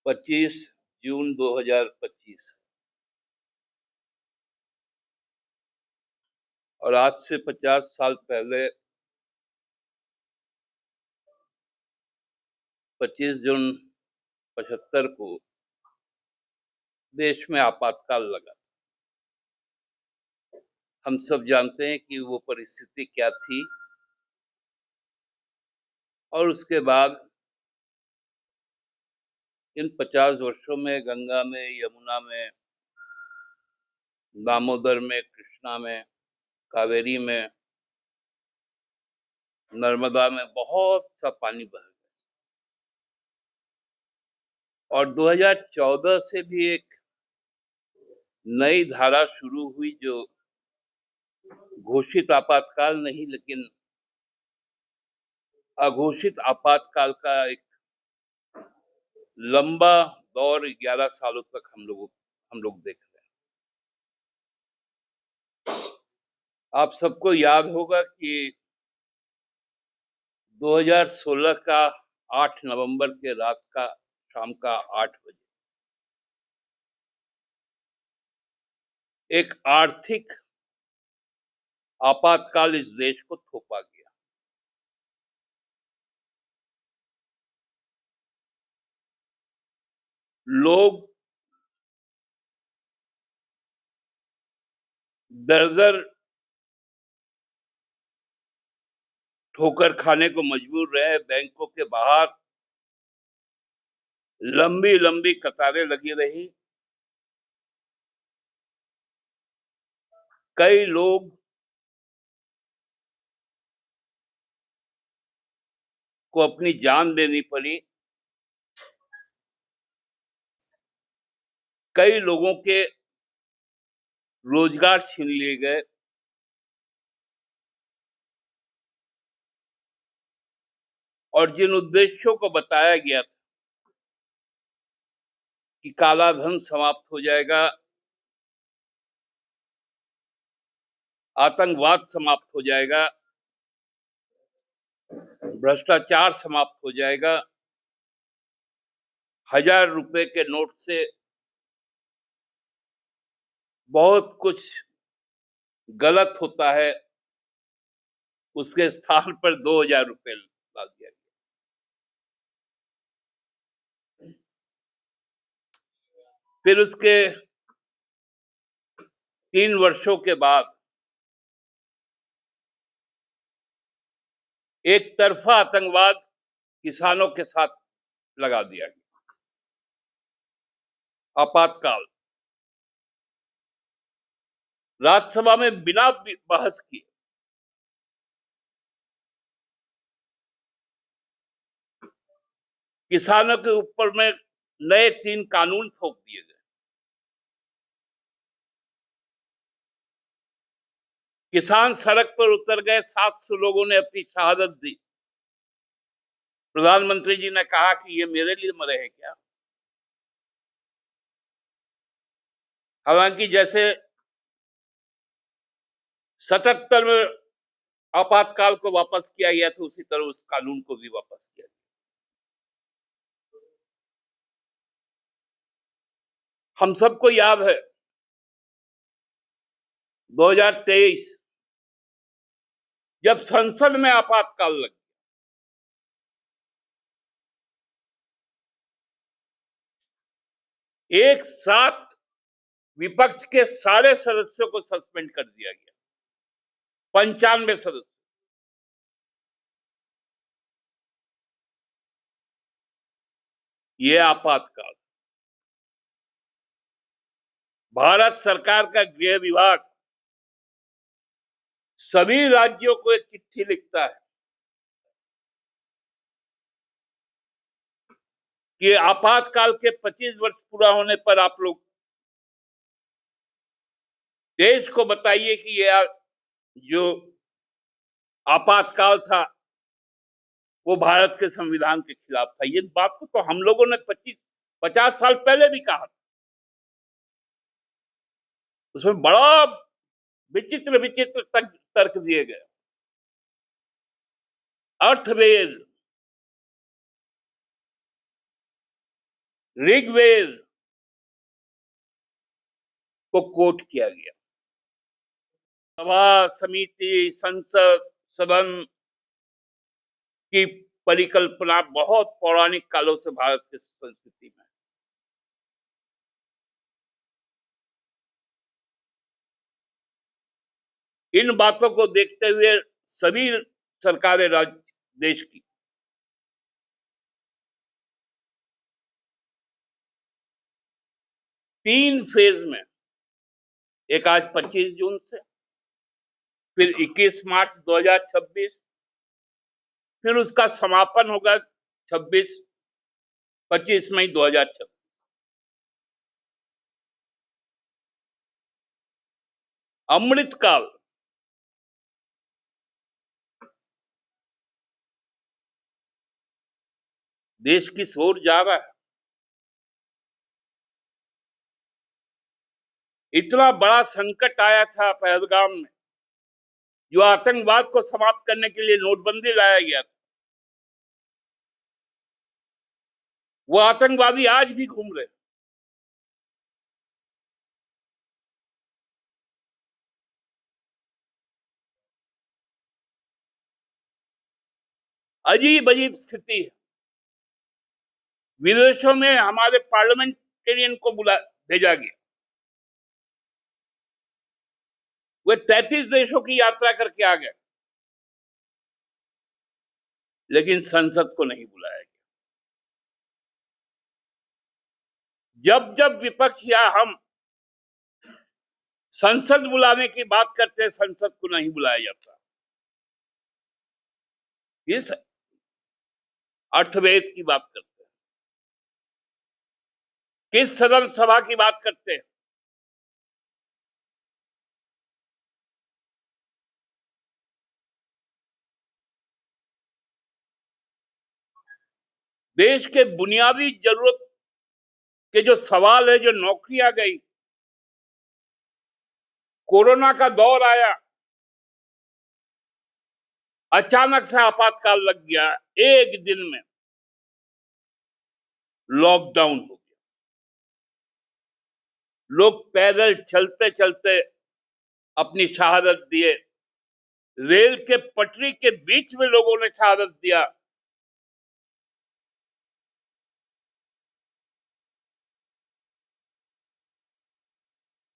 25 जून 2025 और आज से 50 साल पहले 25 जून 75 को देश में आपातकाल लगा। हम सब जानते हैं कि वो परिस्थिति क्या थी और उसके बाद इन 50 वर्षों में गंगा में, यमुना में, दामोदर में, कृष्णा में, कावेरी में, नर्मदा में बहुत सा पानी बह गया और 2014 से भी एक नई धारा शुरू हुई जो घोषित आपातकाल नहीं लेकिन अघोषित आपातकाल का एक लंबा दौर 11 सालों तक हम लोग देख रहे हैं। आप सबको याद होगा कि 2016 का 8 नवंबर के रात का शाम का 8 बजे एक आर्थिक आपातकाल इस देश को थोपा गया। लोग दर-दर ठोकर खाने को मजबूर रहे। बैंकों के बाहर लंबी लंबी कतारें लगी रही। कई लोग को अपनी जान देनी पड़ी। कई लोगों के रोजगार छीन लिए गए और जिन उद्देश्यों को बताया गया था कि काला धन समाप्त हो जाएगा, आतंकवाद समाप्त हो जाएगा, भ्रष्टाचार समाप्त हो जाएगा, 1000 रुपए के नोट से बहुत कुछ गलत होता है, उसके स्थान पर 2000 रुपए डाल दिया गया। फिर उसके 3 वर्षों के बाद एक तरफा आतंकवाद किसानों के साथ लगा दिया गया। आपातकाल राज्यसभा में बिना बहस किए किसानों के ऊपर में नए 3 कानून थोप दिए गए। किसान सड़क पर उतर गए, 700 लोगों ने अपनी शहादत दी। प्रधानमंत्री जी ने कहा कि ये मेरे लिए मरे हैं क्या? हालांकि जैसे 77 में आपातकाल को वापस किया गया था उसी तरह उस कानून को भी वापस किया गया। हम सबको याद है 2023 जब संसद में आपातकाल लग गया, एक साथ विपक्ष के सारे सदस्यों को सस्पेंड कर दिया गया, 95 सदस्य। ये आपातकाल भारत सरकार का गृह विभाग सभी राज्यों को एक चिट्ठी लिखता है कि आपातकाल के 25 वर्ष पूरा होने पर आप लोग देश को बताइए कि यह जो आपातकाल था वो भारत के संविधान के खिलाफ था। ये बात को तो हम लोगों ने 50 साल पहले भी कहा था। उसमें बड़ा विचित्र विचित्र तर्क दिए गए। अर्थवेद ऋग्वेद को कोट किया गया। सभा, समिति, संसद, सदन की परिकल्पना बहुत पौराणिक कालों से भारत की संस्कृति में। इन बातों को देखते हुए सभी सरकारें राज्य देश की 3 फेज में, एक आज 25 जून से, फिर 21 मार्च 2026, फिर उसका समापन होगा 25 मई 2026। अमृतकाल देश की ओर जा रहा है। इतना बड़ा संकट आया था पहलगाम में, जो आतंकवाद को समाप्त करने के लिए नोटबंदी लाया गया था। वो आतंकवादी आज भी घूम रहे। अजीब अजीब स्थिति है। विदेशों में हमारे पार्लियामेंटेरियन को भेजा गया। वे 33 देशों की यात्रा करके आ गए, लेकिन संसद को नहीं बुलाया गया। जब जब विपक्ष या हम संसद बुलाने की बात करते हैं, संसद को नहीं बुलाया जाता। इस अर्थवेद की बात करते हैं, किस सदन सभा की बात करते हैं। देश के बुनियादी जरूरत के जो सवाल है, जो नौकरियां गई, कोरोना का दौर आया, अचानक से आपातकाल लग गया, एक दिन में लॉकडाउन हो गया। लोग पैदल चलते चलते अपनी शहादत दिए, रेल के पटरी के बीच में लोगों ने शहादत दिया।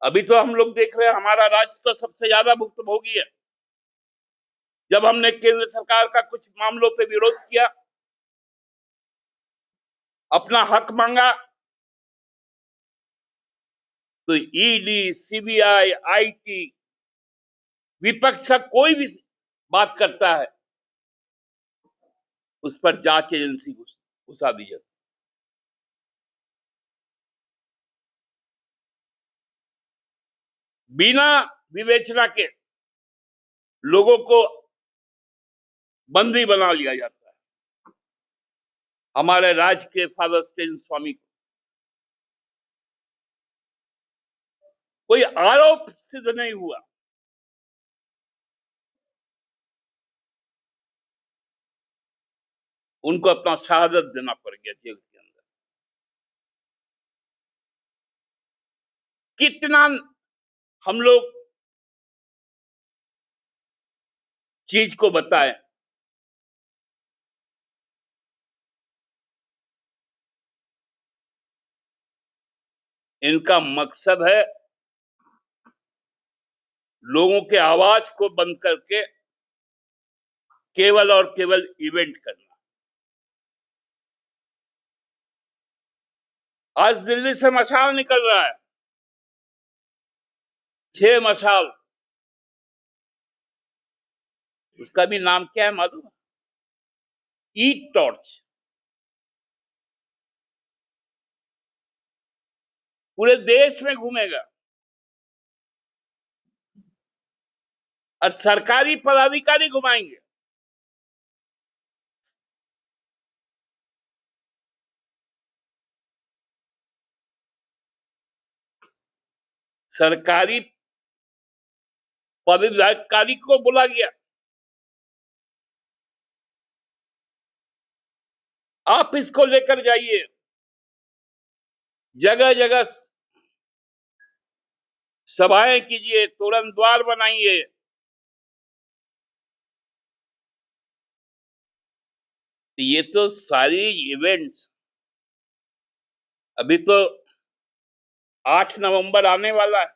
अभी तो हम लोग देख रहे हैं, हमारा राज्य तो सबसे ज्यादा भुक्तभोगी है। जब हमने केंद्र सरकार का कुछ मामलों पे विरोध किया, अपना हक मांगा, तो ईडी, सीबीआई, आईटी, विपक्ष का कोई भी बात करता है, उस पर जांच एजेंसी घुसा दी जाती। बिना विवेचना के लोगों को बंदी बना लिया जाता है। हमारे राज्य के फादर स्टेन स्वामी को कोई आरोप सिद्ध नहीं हुआ, उनको अपना शहादत देना पड़ गया जेल के अंदर। कितना हम लोग चीज को बताएं। इनका मकसद है लोगों के आवाज को बंद करके केवल और केवल इवेंट करना। आज दिल्ली से मशाल निकल रहा है, 6 मशाल। उसका भी नाम क्या है मालूम? ईट टॉर्च। पूरे देश में घूमेगा और सरकारी पदाधिकारी घुमाएंगे। सरकारी पदाधिकारी को बोला गया, आप इसको लेकर जाइए, जगह जगह सभाएं कीजिए, तोरण द्वार बनाइए, ये तो सारी इवेंट्स, अभी तो 8 नवंबर आने वाला है।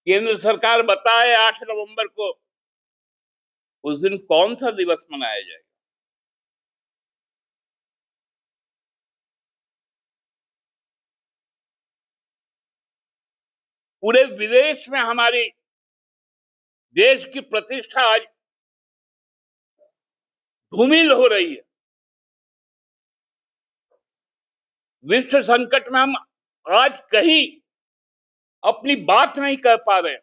केंद्र सरकार बताए 8 नवंबर को, उस दिन कौन सा दिवस मनाया जाएगा? पूरे विदेश में हमारी देश की प्रतिष्ठा आज धूमिल हो रही है। विश्व संकट में हम आज कहीं अपनी बात नहीं कह पा रहे,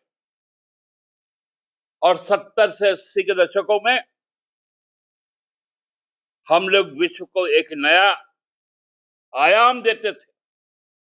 और 70 से 80 के दशकों में हम लोग विश्व को एक नया आयाम देते थे।